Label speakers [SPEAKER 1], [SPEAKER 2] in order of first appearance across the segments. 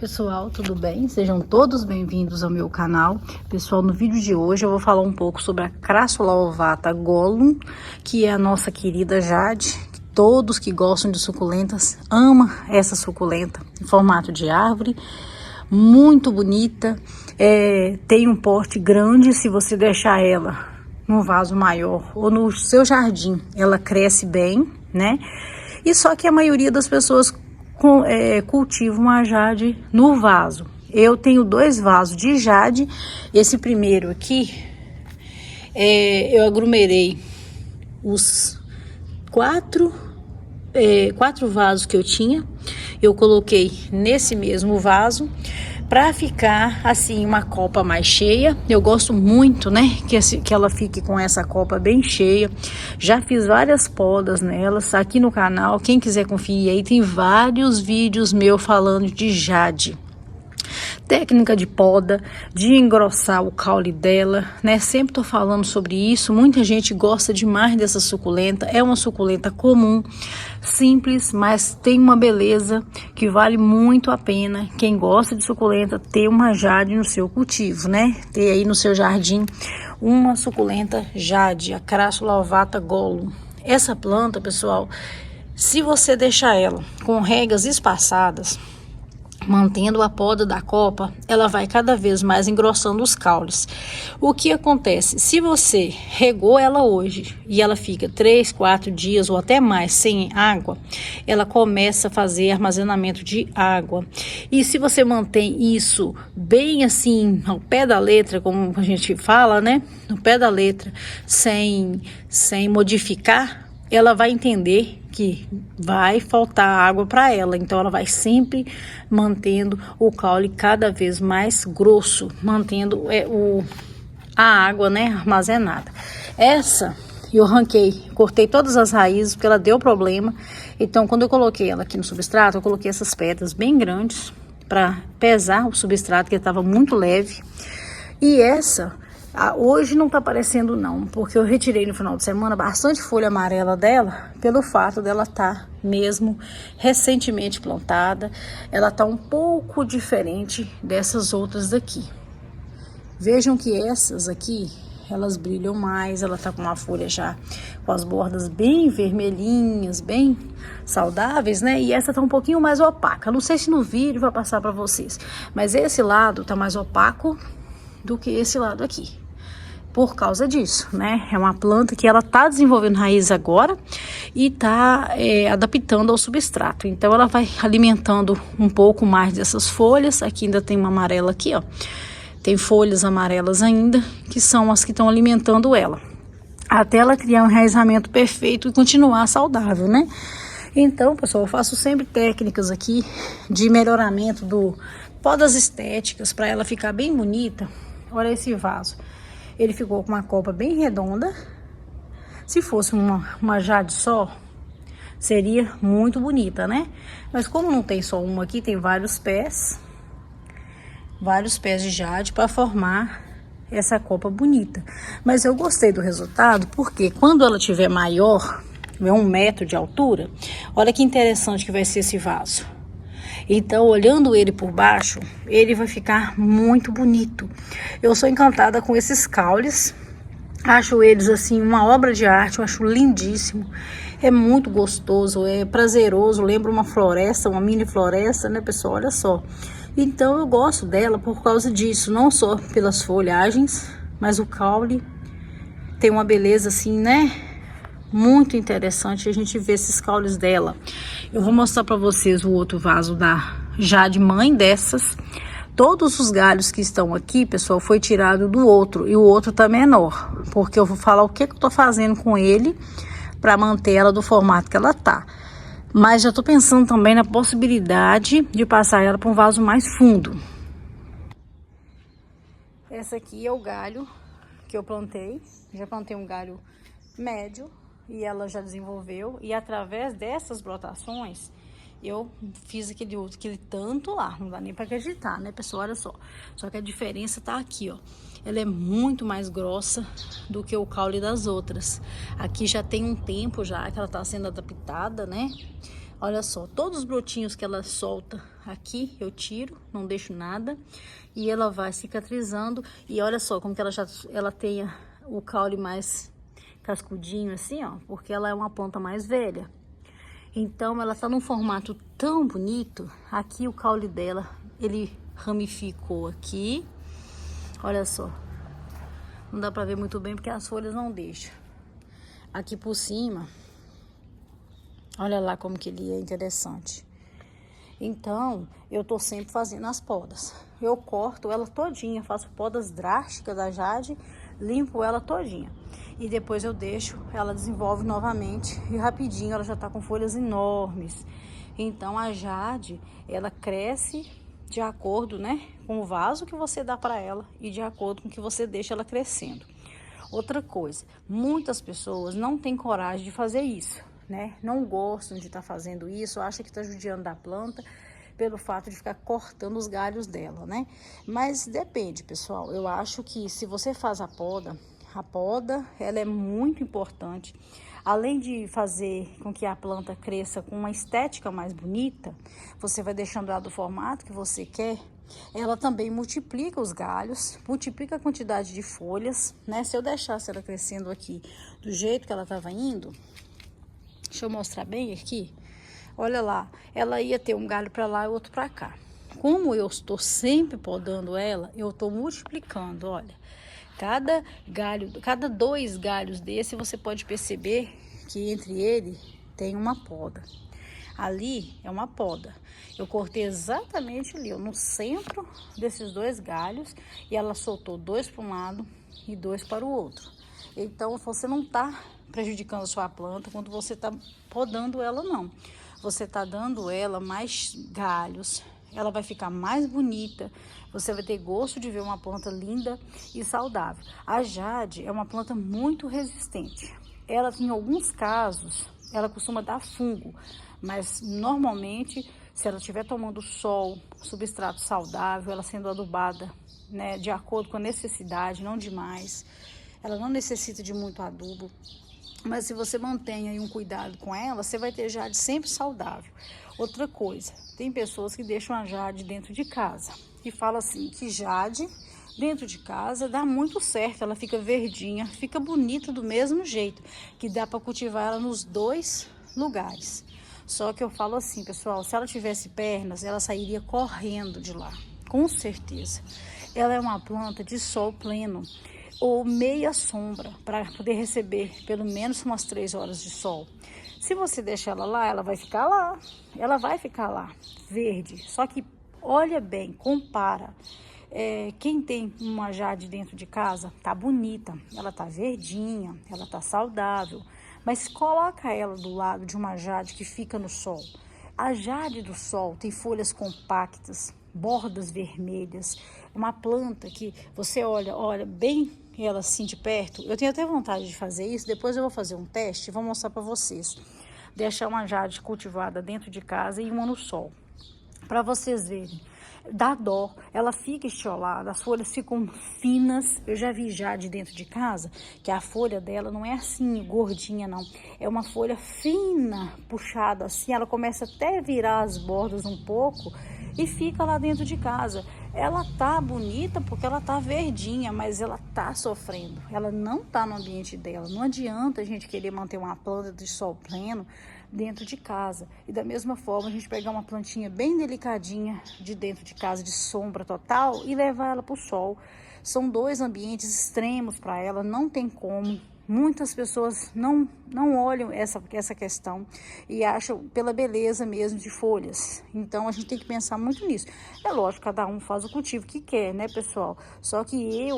[SPEAKER 1] Pessoal, tudo bem? Sejam todos bem-vindos ao meu canal. Pessoal, no vídeo de hoje eu vou falar um pouco sobre a Crassula ovata Gollum, que é a nossa querida Jade. Todos que gostam de suculentas amam essa suculenta em formato de árvore, muito bonita, tem um porte grande. Se você deixar ela no vaso maior ou no seu jardim, ela cresce bem, né? E só que a maioria das pessoas cultivam a Jade no vaso. Eu tenho dois vasos de Jade. Esse primeiro aqui, eu aglomerei os quatro vasos que eu tinha. Eu coloquei nesse mesmo vaso para ficar assim uma copa mais cheia. Eu gosto muito, né, que ela fique com essa copa bem cheia. Já fiz várias podas nelas aqui no canal. Quem quiser conferir aí, tem vários vídeos meus falando de Jade. Técnica de poda, de engrossar o caule dela, né? Sempre tô falando sobre isso. Muita gente gosta demais dessa suculenta. É uma suculenta comum, simples, mas tem uma beleza que vale muito a pena. Quem gosta de suculenta, ter uma Jade no seu cultivo, né? Ter aí no seu jardim uma suculenta Jade, a Crassula ovata Gollum. Essa planta, pessoal, se você deixar ela com regas espaçadas, mantendo a poda da copa, ela vai cada vez mais engrossando os caules. O que acontece? Se você regou ela hoje e ela fica 3, 4 dias ou até mais sem água, ela começa a fazer armazenamento de água. E se você mantém isso bem assim, ao pé da letra, como a gente fala, né? No pé da letra, sem modificar, ela vai entender que vai faltar água para ela, então ela vai sempre mantendo o caule cada vez mais grosso, mantendo a água, né, armazenada. Essa eu cortei todas as raízes porque ela deu problema. Então quando eu coloquei ela aqui no substrato, eu coloquei essas pedras bem grandes para pesar o substrato, que estava muito leve. E essa hoje não tá aparecendo não, porque eu retirei no final de semana bastante folha amarela dela, pelo fato dela tá mesmo recentemente plantada. Ela tá um pouco diferente dessas outras daqui. Vejam que essas aqui, elas brilham mais, ela tá com uma folha já com as bordas bem vermelhinhas, bem saudáveis, né? E essa tá um pouquinho mais opaca. Não sei se no vídeo vai passar para vocês, mas esse lado tá mais opaco do que esse lado aqui. Por causa disso, né? É uma planta que ela tá desenvolvendo raiz agora e tá adaptando ao substrato. Então ela vai alimentando um pouco mais dessas folhas. Aqui ainda tem uma amarela aqui, ó. Tem folhas amarelas ainda, que são as que estão alimentando ela. Até ela criar um enraizamento perfeito e continuar saudável, né? Então, pessoal, eu faço sempre técnicas aqui de melhoramento do podas estéticas para ela ficar bem bonita. Olha esse vaso. Ele ficou com uma copa bem redonda. Se fosse uma Jade só, seria muito bonita, né? Mas como não tem só uma aqui, tem vários pés de Jade para formar essa copa bonita. Mas eu gostei do resultado, porque quando ela tiver maior, 1 metro de altura, olha que interessante que vai ser esse vaso. Então, olhando ele por baixo, ele vai ficar muito bonito. Eu sou encantada com esses caules. Acho eles, assim, uma obra de arte. Eu acho lindíssimo. É muito gostoso, é prazeroso. Lembra uma floresta, uma mini floresta, né, pessoal? Olha só. Então, eu gosto dela por causa disso. Não só pelas folhagens, mas o caule tem uma beleza, assim, né? Muito interessante a gente ver esses caules dela. Eu vou mostrar para vocês o outro vaso da Jade mãe dessas. Todos os galhos que estão aqui, pessoal, foi tirado do outro. E o outro tá menor. Porque eu vou falar o que eu tô fazendo com ele para manter ela do formato que ela tá. Mas já tô pensando também na possibilidade de passar ela para um vaso mais fundo. Essa aqui é o galho que eu plantei. Já plantei um galho médio. E ela já desenvolveu, e através dessas brotações, eu fiz aquele tanto lá, não dá nem para acreditar, né, pessoal? Olha só, só que a diferença tá aqui, ó. Ela é muito mais grossa do que o caule das outras. Aqui já tem um tempo já que ela tá sendo adaptada, né? Olha só, todos os brotinhos que ela solta aqui eu tiro, não deixo nada, e ela vai cicatrizando. E olha só como que ela tem o caule mais cascudinho assim, ó, porque ela é uma planta mais velha. Então ela tá num formato tão bonito. Aqui o caule dela, ele ramificou aqui. Olha só. Não dá pra ver muito bem porque as folhas não deixam. Aqui por cima, olha lá como que ele é interessante. Então, eu tô sempre fazendo as podas. Eu corto ela todinha, faço podas drásticas da jade, limpo ela todinha. E depois eu deixo, ela desenvolve novamente e rapidinho ela já tá com folhas enormes. Então, a jade, ela cresce de acordo, né, com o vaso que você dá para ela e de acordo com o que você deixa ela crescendo. Outra coisa, muitas pessoas não têm coragem de fazer isso, né? Não gostam de estar fazendo isso, acham que está judiando da planta pelo fato de ficar cortando os galhos dela, né? Mas depende, pessoal. Eu acho que se você faz a poda, ela é muito importante. Além de fazer com que a planta cresça com uma estética mais bonita, você vai deixando ela do formato que você quer. Ela também multiplica os galhos, multiplica a quantidade de folhas, né? Se eu deixasse ela crescendo aqui do jeito que ela estava indo, deixa eu mostrar bem aqui. Olha lá, ela ia ter um galho para lá e outro para cá. Como eu estou sempre podando ela, eu estou multiplicando, olha. Cada 2 galhos desse, você pode perceber que entre ele tem uma poda. Ali é uma poda. Eu cortei exatamente ali, ó, no centro desses 2 galhos, e ela soltou 2 para um lado e 2 para o outro. Então você não está prejudicando a sua planta quando você está podando ela, não. Você está dando ela mais galhos, ela vai ficar mais bonita, você vai ter gosto de ver uma planta linda e saudável. A jade é uma planta muito resistente. Ela, em alguns casos, ela costuma dar fungo, mas normalmente, se ela estiver tomando sol, substrato saudável, ela sendo adubada, né, de acordo com a necessidade, não demais, ela não necessita de muito adubo. Mas se você mantém aí um cuidado com ela, você vai ter jade sempre saudável. Outra coisa, tem pessoas que deixam a jade dentro de casa e falam assim que jade dentro de casa dá muito certo, ela fica verdinha, fica bonita do mesmo jeito, que dá para cultivar ela nos 2 lugares. Só que eu falo assim, pessoal, se ela tivesse pernas, ela sairia correndo de lá, com certeza. Ela é uma planta de sol pleno ou meia sombra, para poder receber pelo menos umas 3 horas de sol. Se você deixar ela lá, ela vai ficar lá, verde. Só que olha bem, compara. Quem tem uma jade dentro de casa, tá bonita, ela tá verdinha, ela tá saudável, mas coloca ela do lado de uma jade que fica no sol. A jade do sol tem folhas compactas, bordas vermelhas, uma planta que você olha bem ela assim de perto. Eu tenho até vontade de fazer isso, depois eu vou fazer um teste e vou mostrar para vocês. Deixar uma jade cultivada dentro de casa e uma no sol, para vocês verem. Dá dó, ela fica estiolada, as folhas ficam finas. Eu já vi jade dentro de casa, que a folha dela não é assim, gordinha não. É uma folha fina, puxada assim, ela começa até a virar as bordas um pouco e fica lá dentro de casa. Ela tá bonita porque ela tá verdinha, mas ela tá sofrendo. Ela não tá no ambiente dela. Não adianta a gente querer manter uma planta de sol pleno dentro de casa. E da mesma forma, a gente pegar uma plantinha bem delicadinha de dentro de casa, de sombra total, e levar ela para o sol. São 2 ambientes extremos para ela, não tem como. Muitas pessoas não olham essa questão e acham pela beleza mesmo de folhas. Então, a gente tem que pensar muito nisso. É lógico, cada um faz o cultivo que quer, né, pessoal? Só que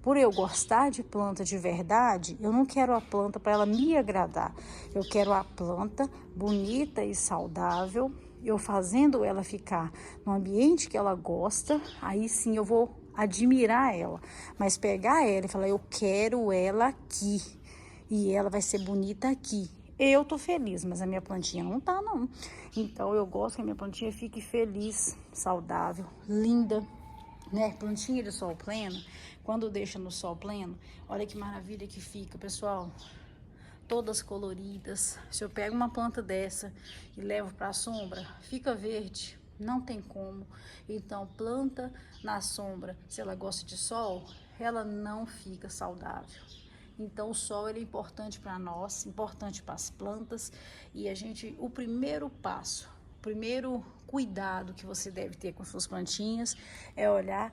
[SPEAKER 1] por eu gostar de planta de verdade, eu não quero a planta para ela me agradar. Eu quero a planta bonita e saudável, eu fazendo ela ficar no ambiente que ela gosta, aí sim eu vou admirar ela. Mas pegar ela e falar, eu quero ela aqui, e ela vai ser bonita aqui. Eu tô feliz, mas a minha plantinha não tá, não. Então eu gosto que a minha plantinha fique feliz, saudável, linda, né? Plantinha de sol pleno, quando deixa no sol pleno, olha que maravilha que fica, pessoal. Todas coloridas. Se eu pego uma planta dessa e levo para a sombra, fica verde, Não tem como. Então, planta na sombra, se ela gosta de sol, ela não fica saudável. Então, o sol ele é importante para nós, importante para as plantas. E o primeiro passo, o primeiro cuidado que você deve ter com suas plantinhas é olhar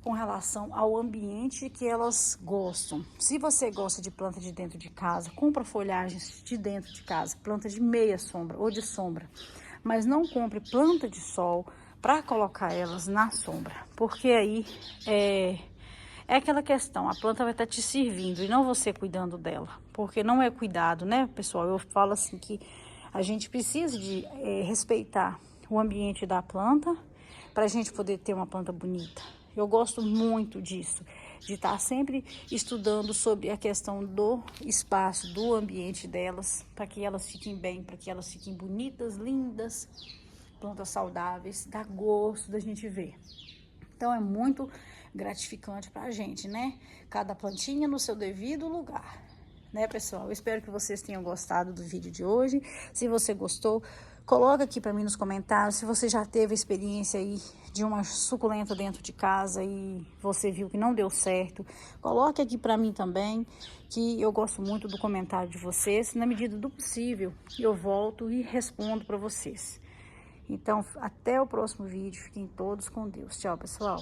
[SPEAKER 1] com relação ao ambiente que elas gostam. Se você gosta de planta de dentro de casa, compra folhagens de dentro de casa, planta de meia sombra ou de sombra. Mas não compre planta de sol para colocar elas na sombra, porque aí é aquela questão, a planta vai estar te servindo e não você cuidando dela, porque não é cuidado, né, pessoal? Eu falo assim que a gente precisa de respeitar o ambiente da planta para a gente poder ter uma planta bonita. Eu gosto muito disso, de estar sempre estudando sobre a questão do espaço, do ambiente delas, para que elas fiquem bem, para que elas fiquem bonitas, lindas, plantas saudáveis, dá gosto da gente ver. Então é muito gratificante para a gente, né? Cada plantinha no seu devido lugar, né, pessoal? Eu espero que vocês tenham gostado do vídeo de hoje. Se você gostou, coloca aqui para mim nos comentários se você já teve a experiência aí de uma suculenta dentro de casa e você viu que não deu certo. Coloque aqui para mim também, que eu gosto muito do comentário de vocês. Na medida do possível, eu volto e respondo para vocês. Então, até o próximo vídeo. Fiquem todos com Deus. Tchau, pessoal.